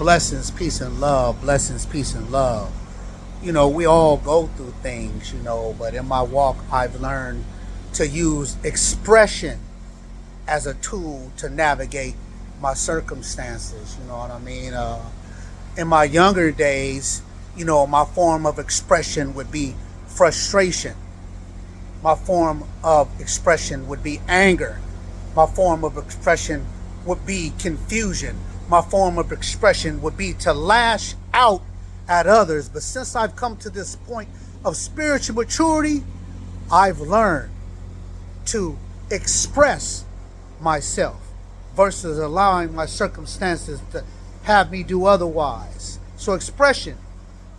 Blessings, peace, and love. Blessings, peace, and love. We all go through things, but in my walk, I've learned to use expression as a tool to navigate my circumstances. You know what I mean? In my younger days, my form of expression would be frustration. My form of expression would be anger. My form of expression would be confusion. My form of expression would be to lash out at others. But since I've come to this point of spiritual maturity, I've learned to express myself versus allowing my circumstances to have me do otherwise. So expression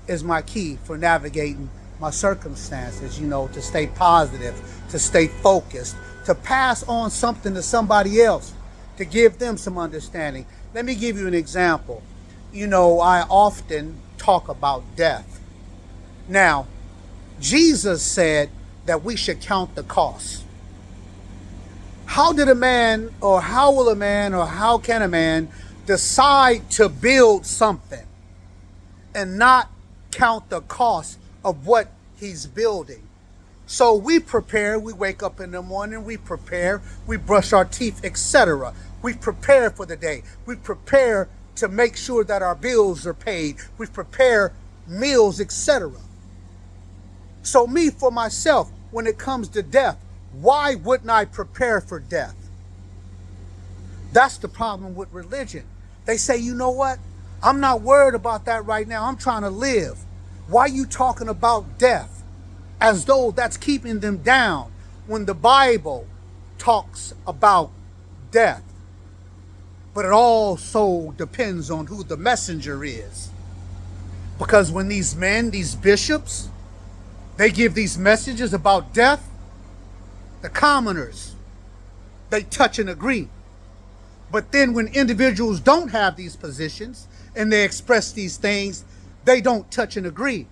is my key for navigating my circumstances, to stay positive, to stay focused, to pass on something to somebody else, to give them some understanding. Let me give you an example. I often talk about death. Now, Jesus said that we should count the cost. How can a man decide to build something and not count the cost of what he's building? So we prepare, we wake up in the morning, we prepare, we brush our teeth, etc. We prepare for the day. We prepare to make sure that our bills are paid. We prepare meals, etc. So me, for myself, when it comes to death, why wouldn't I prepare for death? That's the problem with religion. They say, you know what? I'm not worried about that right now. I'm trying to live. Why are you talking about death as though that's keeping them down when the Bible talks about death? But it also depends on who the messenger is. Because when these men, these bishops, they give these messages about death, the commoners, they touch and agree. But then when individuals don't have these positions and they express these things, they don't touch and agree.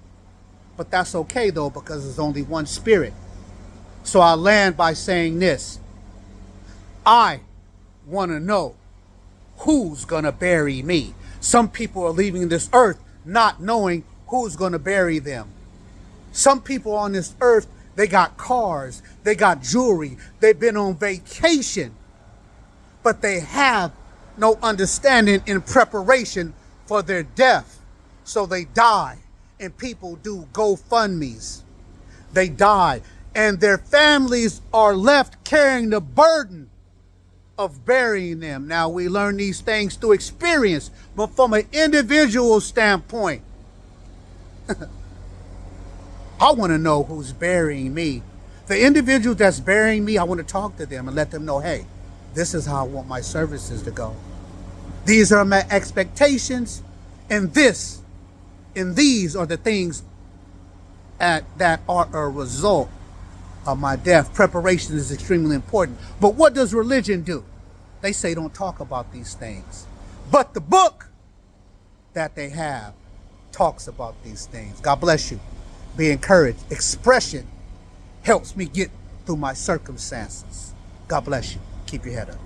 But that's okay though, because there's only one spirit. So I'll land by saying this. I want to know who's going to bury me. Some people are leaving this earth not knowing who's going to bury them. Some people on this earth, they got cars, they got jewelry, they've been on vacation, but they have no understanding in preparation for their death. So they die, and people do GoFundMes. They die, and their families are left carrying the burden of burying them. Now, we learn these things through experience, but from an individual standpoint, I want to know who's burying me. The individual that's burying me, I want to talk to them and let them know, hey, this is how I want my services to go. These are my expectations, and these are the things that are a result of my death. Preparation is extremely important. But what does religion do? They say don't talk about these things. But the book that they have talks about these things. God bless you. Be encouraged. Expression helps me get through my circumstances. God bless you. Keep your head up.